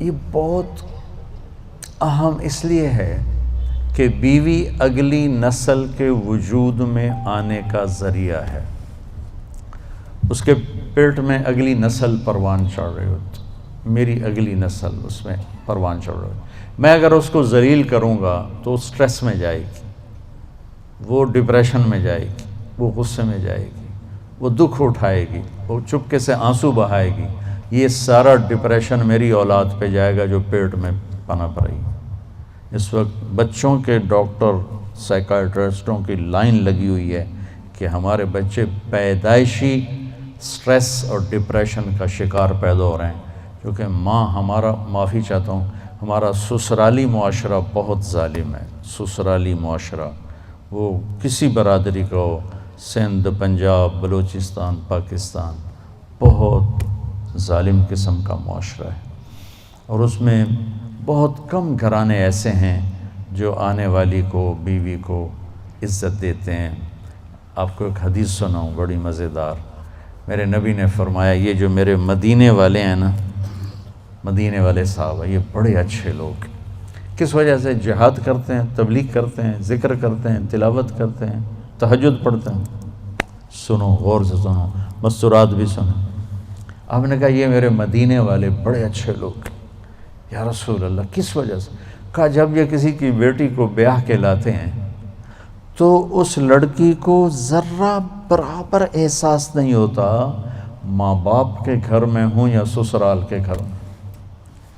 یہ بہت اہم اس لیے ہے کہ بیوی اگلی نسل کے وجود میں آنے کا ذریعہ ہے. اس کے پیٹ میں اگلی نسل پروان چڑھ رہی ہوتی، میری اگلی نسل اس میں پروان چڑھ رہی ہوتی. میں اگر اس کو ذلیل کروں گا تو وہ سٹریس میں جائے گی، وہ ڈپریشن میں جائے گی، وہ غصے میں جائے گی، وہ دکھ اٹھائے گی، وہ چپکے سے آنسو بہائے گی. یہ سارا ڈپریشن میری اولاد پہ جائے گا جو پیٹ میں پنپ رہی. اس وقت بچوں کے ڈاکٹر سائیکائٹرسٹوں کی لائن لگی ہوئی ہے کہ ہمارے بچے پیدائشی سٹریس اور ڈپریشن کا شکار پیدا ہو رہے ہیں، کیونکہ ہمارا معافی چاہتا ہوں، ہمارا سسرالی معاشرہ بہت ظالم ہے. سسرالی معاشرہ وہ کسی برادری کا ہو، سندھ، پنجاب، بلوچستان، پاکستان، بہت ظالم قسم کا معاشرہ ہے. اور اس میں بہت کم گھرانے ایسے ہیں جو آنے والی کو، بیوی کو عزت دیتے ہیں. آپ کو ایک حدیث سناؤں بڑی مزیدار. میرے نبی نے فرمایا یہ جو میرے مدینے والے ہیں نا، مدینے والے صاحب یہ بڑے اچھے لوگ ہیں. کس وجہ سے؟ جہاد کرتے ہیں، تبلیغ کرتے ہیں، ذکر کرتے ہیں، تلاوت کرتے ہیں، تہجد پڑھتے ہیں. سنو، غور سے سنو، مستورات بھی سنو. آپ نے کہا یہ میرے مدینے والے بڑے اچھے لوگ. یا رسول اللہ کس وجہ سے؟ کہا جب یہ کسی کی بیٹی کو بیاہ کے لاتے ہیں تو اس لڑکی کو ذرہ برابر احساس نہیں ہوتا ماں باپ کے گھر میں ہوں یا سسرال کے گھر میں.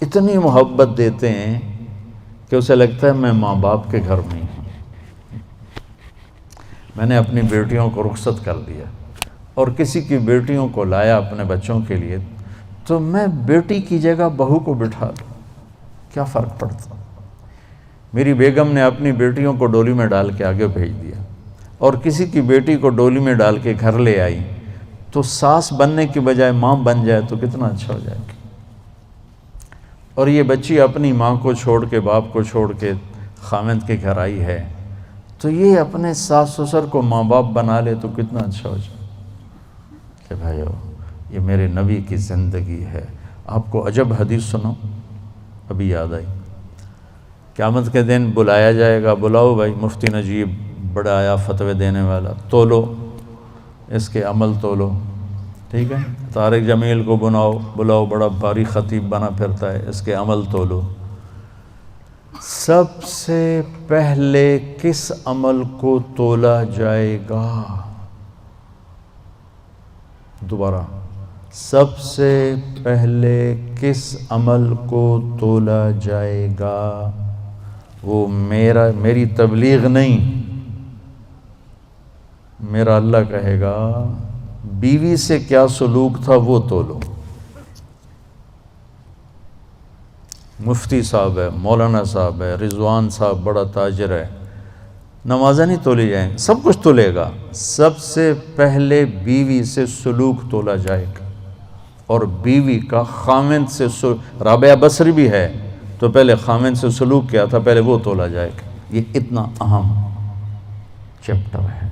اتنی محبت دیتے ہیں کہ اسے لگتا ہے میں ماں باپ کے گھر میں ہی ہوں. میں نے اپنی بیٹیوں کو رخصت کر دیا اور کسی کی بیٹیوں کو لایا اپنے بچوں کے لیے، تو میں بیٹی کی جگہ بہو کو بٹھا دوں، کیا فرق پڑتا؟ میری بیگم نے اپنی بیٹیوں کو ڈولی میں ڈال کے آگے بھیج دیا اور کسی کی بیٹی کو ڈولی میں ڈال کے گھر لے آئی، تو ساس بننے کی بجائے ماں بن جائے تو کتنا اچھا ہو جائے گا. اور یہ بچی اپنی ماں کو چھوڑ کے، باپ کو چھوڑ کے خاوند کے گھر آئی ہے، تو یہ اپنے ساس سسر کو ماں باپ بنا لے تو کتنا اچھا ہو جائے کہ بھائیو یہ میرے نبی کی زندگی ہے. آپ کو عجب حدیث سنو، ابھی یاد آئی. قیامت کے دن بلایا جائے گا، بلاؤ بھائی مفتی نجیب بڑا آیا فتوے دینے والا، تولو اس کے عمل تولو، ٹھیک ہے. طارق جمیل کو بلاؤ بڑا بھاری خطیب بنا پھرتا ہے، اس کے عمل تولو. سب سے پہلے کس عمل کو تولا جائے گا؟ دوبارہ، سب سے پہلے کس عمل کو تولا جائے گا؟ وہ میری تبلیغ نہیں، میرا اللہ کہے گا بیوی سے کیا سلوک تھا وہ تولو. مفتی صاحب ہے، مولانا صاحب ہے، رضوان صاحب بڑا تاجر ہے، نمازیں نہیں تولی جائیں، سب کچھ تولے گا. سب سے پہلے بیوی سے سلوک تولا جائے گا، اور بیوی کا خاوند سے رابعہ بصری بھی ہے تو پہلے خاوند سے سلوک کیا تھا، پہلے وہ تولا جائے گا. یہ اتنا اہم چیپٹر ہے.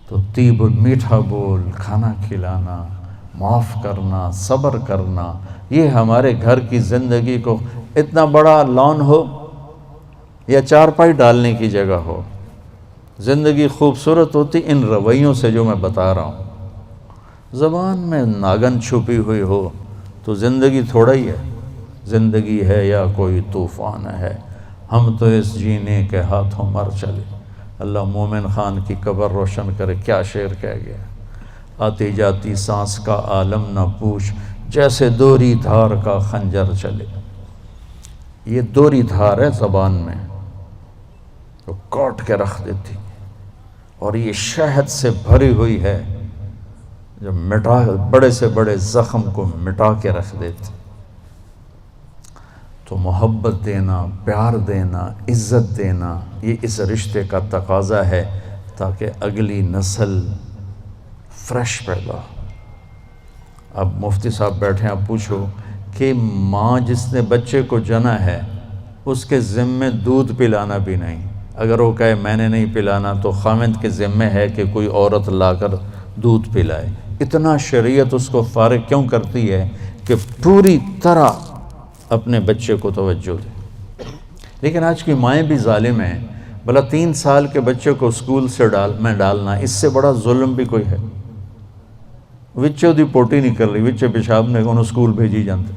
تو طیب میٹھا بول، کھانا کھلانا، معاف کرنا، صبر کرنا، یہ ہمارے گھر کی زندگی کو اتنا بڑا لان ہو یا چارپائی ڈالنے کی جگہ ہو، زندگی خوبصورت ہوتی ان رویوں سے جو میں بتا رہا ہوں. زبان میں ناگن چھپی ہوئی ہو تو زندگی تھوڑا ہی ہے. زندگی ہے یا کوئی طوفان ہے، ہم تو اس جینے کے ہاتھوں مر چلے. اللہ مومن خان کی قبر روشن کرے. کیا شعر کہہ گیا، آتی جاتی سانس کا عالم نہ پوچھ، جیسے دوری دھار کا خنجر چلے. یہ دوری دھار ہے زبان میں، تو کاٹ کے رکھ دیتی، اور یہ شہد سے بھری ہوئی ہے جو بڑے سے بڑے زخم کو مٹا کے رکھ دیتی. تو محبت دینا، پیار دینا، عزت دینا، یہ اس رشتے کا تقاضا ہے تاکہ اگلی نسل فریش پیدا ہو. اب مفتی صاحب بیٹھے ہیں، اب پوچھو کہ ماں جس نے بچے کو جنا ہے اس کے ذمے دودھ پلانا بھی نہیں. اگر وہ کہے میں نے نہیں پلانا تو خاوند کے ذمہ ہے کہ کوئی عورت لا کر دودھ پلائے۔ اتنا شریعت اس کو فارغ کیوں کرتی ہے کہ پوری طرح اپنے بچے کو توجہ دے۔ لیکن آج کی مائیں بھی ظالم ہیں، بھلا 3 سال کے بچے کو اسکول سے ڈالنا، اس سے بڑا ظلم بھی کوئی ہے؟ وچے دی پوٹی نہیں کر رہی، وچے پیشاب نے انہوں اسکول بھیجی جانتے،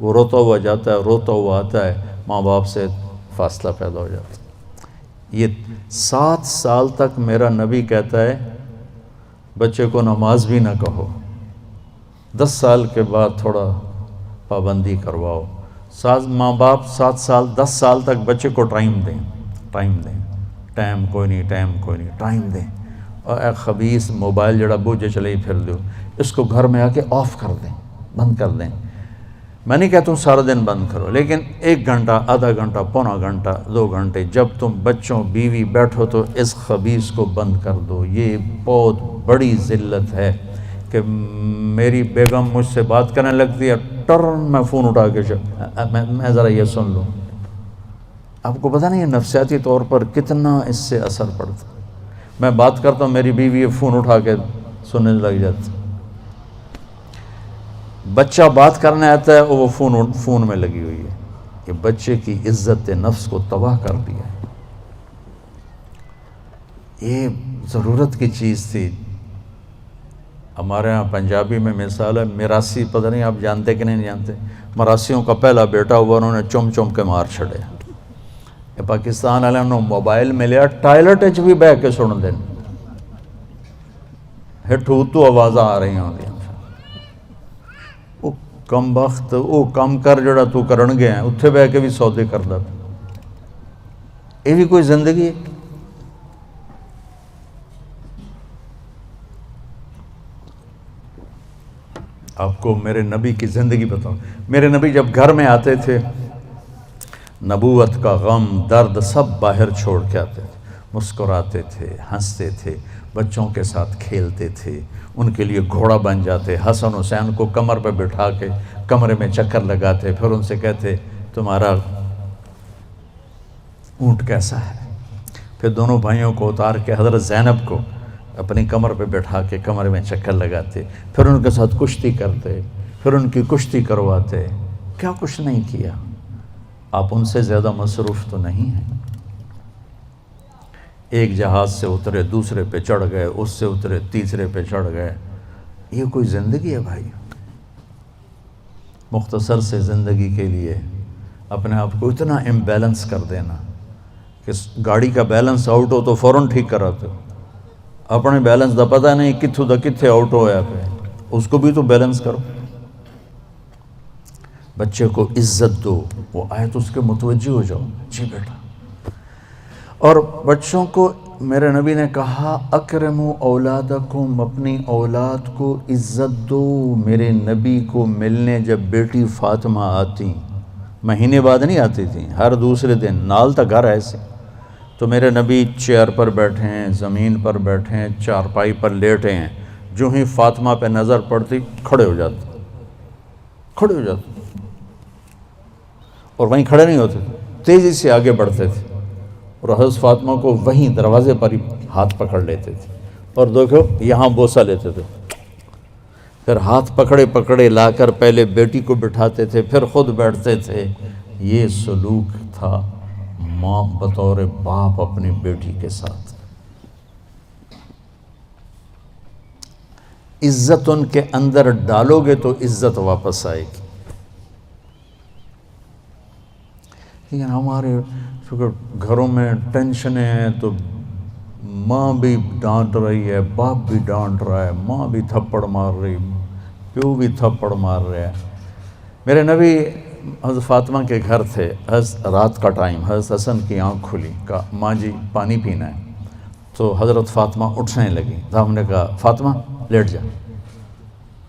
وہ روتا ہوا جاتا ہے، روتا ہوا آتا ہے، ماں باپ سے فاصلہ پیدا ہو جاتا ہے۔ یہ 7 سال تک میرا نبی کہتا ہے بچے کو نماز بھی نہ کہو، 10 سال کے بعد تھوڑا پابندی کرواؤ۔ ماں باپ 7 سال 10 سال تک بچے کو ٹائم دیں، ٹائم کوئی نہیں، ٹائم دیں۔ اور اے خبیث موبائل جڑا بوجھے چلے ہی پھر دو، اس کو گھر میں آ کے آف کر دیں، بند کر دیں۔ میں نہیں کہتا ہوں سارا دن بند کرو، لیکن 1 گھنٹہ، آدھا گھنٹہ، پونا گھنٹہ، 2 گھنٹے جب تم بچوں بیوی بیٹھو تو اس خبیث کو بند کر دو۔ یہ بہت بڑی ذلت ہے کہ میری بیگم مجھ سے بات کرنے لگتی ہے، ٹرن میں فون اٹھا کے میں ذرا یہ سن لوں۔ آپ کو پتہ نہیں ہے نفسیاتی طور پر کتنا اس سے اثر پڑتا ہے۔ میں بات کرتا ہوں، میری بیوی یہ فون اٹھا کے سننے لگ جاتی، بچہ بات کرنے آتا ہے وہ فون میں لگی ہوئی ہے۔ یہ بچے کی عزت نفس کو تباہ کر دیا ہے۔ یہ ضرورت کی چیز تھی۔ ہمارے ہاں پنجابی میں مثال ہے، میراسی، پتہ نہیں آپ جانتے کہ نہیں جانتے، مراسیوں کا پہلا بیٹا ہوا، انہوں نے چم کے مار چھڑے۔ یہ پاکستان والے انہوں موبائل ملیا، ٹائلٹ اچ بھی بہ کے سن دیں، ہٹھو تو آوازاں آ رہی ہوں۔ وہ کم بخت وہ کم کر جڑا تو کرن گیا ہے، اتھے بہ کے بھی سودے کردا۔ یہ بھی کوئی زندگی ہے؟ آپ کو میرے نبی کی زندگی بتاؤں۔ میرے نبی جب گھر میں آتے تھے، نبوت کا غم درد سب باہر چھوڑ کے آتے تھے، مسکراتے تھے، ہنستے تھے، بچوں کے ساتھ کھیلتے تھے، ان کے لیے گھوڑا بن جاتے، حسن حسین کو کمر پہ بٹھا کے کمرے میں چکر لگاتے، پھر ان سے کہتے تمہارا اونٹ کیسا ہے؟ پھر دونوں بھائیوں کو اتار کے حضرت زینب کو اپنی کمر پہ بٹھا کے کمرے میں چکر لگاتے، پھر ان کے ساتھ کشتی کرتے، پھر ان کی کشتی کرواتے۔ کیا کچھ نہیں کیا؟ آپ ان سے زیادہ مصروف تو نہیں ہیں۔ ایک جہاز سے اترے، دوسرے پہ چڑھ گئے، اس سے اترے، تیسرے پہ چڑھ گئے۔ یہ کوئی زندگی ہے بھائی؟ مختصر سے زندگی کے لیے اپنے آپ کو اتنا امبیلنس کر دینا کہ گاڑی کا بیلنس آؤٹ ہو تو فوراً ٹھیک کراتے ہو، اپنے بیلنس دا پتہ نہیں کتھوں دا کتھے آؤٹ ہویا پہ، اس کو بھی تو بیلنس کرو۔ بچے کو عزت دو، وہ آئے تو اس کے متوجہ ہو جاؤ، جی بیٹا۔ اور بچوں کو میرے نبی نے کہا اکرموا اولادکم، اپنی اولاد کو عزت دو۔ میرے نبی کو ملنے جب بیٹی فاطمہ آتی، مہینے بعد نہیں آتی تھیں، ہر دوسرے دن، نال تا گھر ایسے، تو میرے نبی چیئر پر بیٹھے ہیں، زمین پر بیٹھے ہیں، چارپائی پر لیٹے ہیں، جو ہی فاطمہ پہ نظر پڑتی کھڑے ہو جاتے، اور وہیں کھڑے نہیں ہوتے، تیزی سے آگے بڑھتے تھے، اور حضرت فاطمہ کو وہیں دروازے پر ہی ہاتھ پکڑ لیتے تھے، اور دیکھو یہاں بوسہ لیتے تھے، پھر ہاتھ پکڑے لا کر پہلے بیٹی کو بٹھاتے تھے، پھر خود بیٹھتے تھے۔ یہ سلوک تھا ماں بطور باپ اپنی بیٹی کے ساتھ۔ عزت ان کے اندر ڈالو گے تو عزت واپس آئے گی۔ لیکن ہمارے گھروں میں ٹینشنیں ہیں تو ماں بھی ڈانٹ رہی ہے، باپ بھی ڈانٹ رہا ہے، ماں بھی تھپڑ مار رہی، پیو بھی تھپڑ مار رہا ہے۔ میرے نبی حضرت فاطمہ کے گھر تھے، رات کا ٹائم، حضرت حسن کی آنکھ کھلی، کہا ماں جی پانی پینا ہے، تو حضرت فاطمہ اٹھنے لگی، تو ہم نے کہا فاطمہ لیٹ جا۔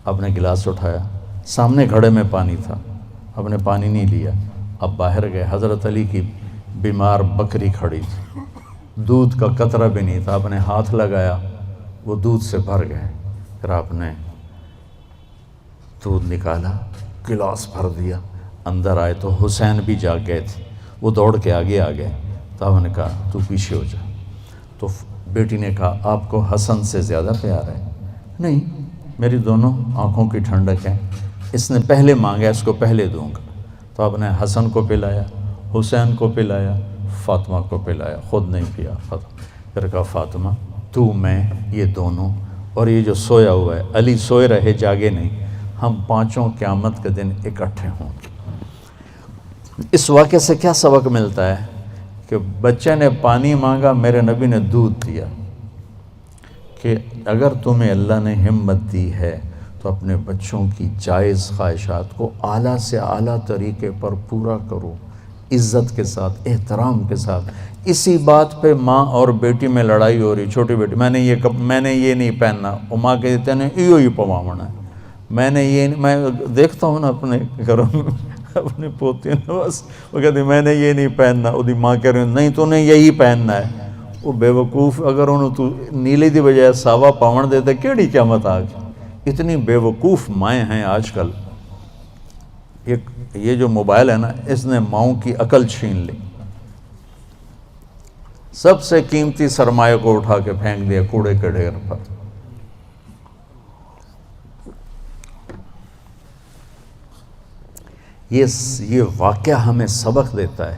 آپ نے گلاس اٹھایا، سامنے گھڑے میں پانی تھا، آپ نے پانی نہیں لیا، اب باہر گئے، حضرت علی کی بیمار بکری کھڑی تھی، دودھ کا قطرہ بھی نہیں تھا، آپ نے ہاتھ لگایا، وہ دودھ سے بھر گئے، پھر آپ نے دودھ نکالا، گلاس بھر دیا، اندر آئے تو حسین بھی جاگ گئے تھے، وہ دوڑ کے آگے آ گئے، تو آپ نے کہا تو پیچھے ہو جا. تو بیٹی نے کہا آپ کو حسن سے زیادہ پیار ہے؟ نہیں، میری دونوں آنکھوں کی ٹھنڈک ہے، اس نے پہلے مانگا اس کو پہلے دوں گا. تو آپ نے حسن کو پلایا، حسین کو پلایا، فاطمہ کو پلایا، خود نہیں پیا. پھر کہا فاطمہ تو میں یہ دونوں اور یہ جو سویا ہوا ہے، علی سوئے رہے جاگے نہیں، ہم پانچوں قیامت کے دن اکٹھے ہوں گے. اس واقعے سے کیا سبق ملتا ہے؟ کہ بچے نے پانی مانگا، میرے نبی نے دودھ دیا. کہ اگر تمہیں اللہ نے ہمت دی ہے تو اپنے بچوں کی جائز خواہشات کو اعلیٰ سے اعلیٰ طریقے پر پورا کرو، عزت کے ساتھ، احترام کے ساتھ. اسی بات پہ ماں اور بیٹی میں لڑائی ہو رہی. چھوٹی بیٹی میں نے یہ نہیں پہننا، وہ ماں کہتے ہیں ایو ہی پواونا ہے. میں دیکھتا ہوں نا اپنے گھروں میں اپنی پوتی نے، بس وہ کہتی میں نے یہ نہیں پہننا، وہ ماں کہہ رہی نہیں تو نے یہی پہننا ہے. وہ بے وقوف، اگر انہوں تو نیلے دی بجائے ساوا پاون دیتے کیڑی قیامت آ گئی. اتنی بے وقوف مائیں ہیں آج کل. یہ جو موبائل ہے نا، اس نے ماؤں کی عقل چھین لی. سب سے قیمتی سرمایہ کو اٹھا کے پھینک دیا کوڑے کے ڈھیر پر. یہ واقعہ ہمیں سبق دیتا ہے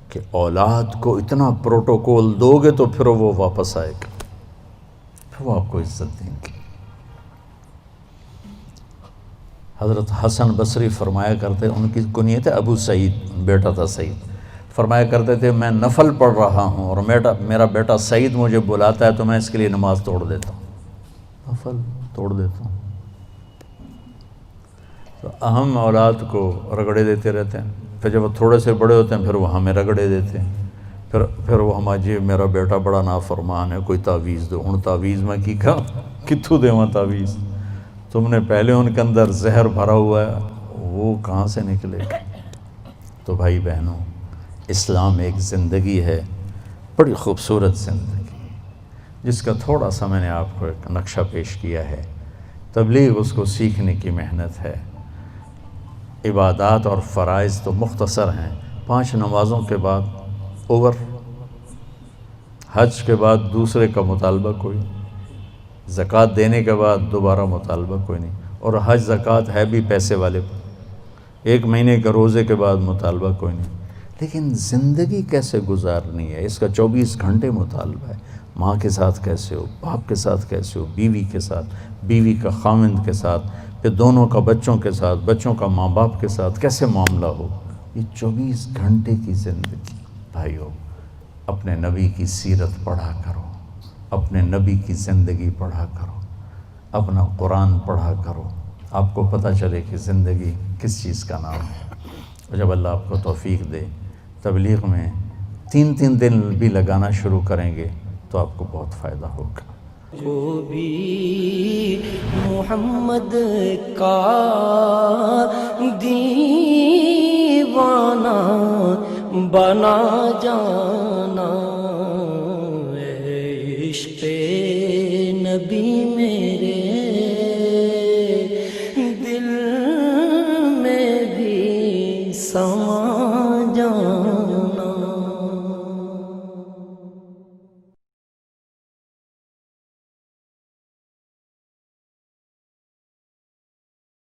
کہ اولاد کو اتنا پروٹوکول دو گے تو پھر وہ واپس آئے گا، پھر وہ آپ کو عزت دیں گے. حضرت حسن بصری فرمایا کرتے، ان کی کنیت ہے ابو سعید، بیٹا تھا سعید. فرمایا کرتے تھے میں نفل پڑھ رہا ہوں اور میرا بیٹا سعید مجھے بلاتا ہے تو میں اس کے لیے نماز توڑ دیتا ہوں، نفل توڑ دیتا ہوں. تو اہم اولاد کو رگڑے دیتے رہتے ہیں. پھر جب وہ تھوڑے سے بڑے ہوتے ہیں پھر وہ ہمیں رگڑے دیتے ہیں. پھر وہ ہمارا جی میرا بیٹا بڑا نافرمان ہے، کوئی تعویذ دو. ہن تعویذ میں کی کہا کتھوں دیواں تعویذ؟ تم نے پہلے ان کے اندر زہر بھرا ہوا ہے، وہ کہاں سے نکلے گا؟ تو بھائی بہنوں، اسلام ایک زندگی ہے، بڑی خوبصورت زندگی، جس کا تھوڑا سا میں نے آپ کو ایک نقشہ پیش کیا ہے. تبلیغ اس کو سیکھنے کی محنت ہے. عبادات اور فرائض تو مختصر ہیں، 5 نمازوں کے بعد اوور. حج کے بعد دوسرے کا مطالبہ کوئی، زکوٰۃ دینے کے بعد دوبارہ مطالبہ کوئی نہیں. اور حج زکوٰۃ ہے بھی پیسے والے پر، 1 مہینے کے روزے کے بعد مطالبہ کوئی نہیں. لیکن زندگی کیسے گزارنی ہے، اس کا 24 گھنٹے مطالبہ ہے. ماں کے ساتھ کیسے ہو، باپ کے ساتھ کیسے ہو، بیوی کے ساتھ، بیوی کا خاوند کے ساتھ، پھر دونوں کا بچوں کے ساتھ، بچوں کا ماں باپ کے ساتھ کیسے معاملہ ہو. یہ 24 گھنٹے کی زندگی. بھائیو، اپنے نبی کی سیرت پڑھا کرو، اپنے نبی کی زندگی پڑھا کرو، اپنا قرآن پڑھا کرو. آپ کو پتہ چلے کہ زندگی کس چیز کا نام ہے. اور جب اللہ آپ کو توفیق دے، تبلیغ میں 3 دن بھی لگانا شروع کریں گے تو آپ کو بہت فائدہ ہوگا. کو بھی محمد کا دیوانہ بنا جانا. عشق نبی میرے دل میں بھی سما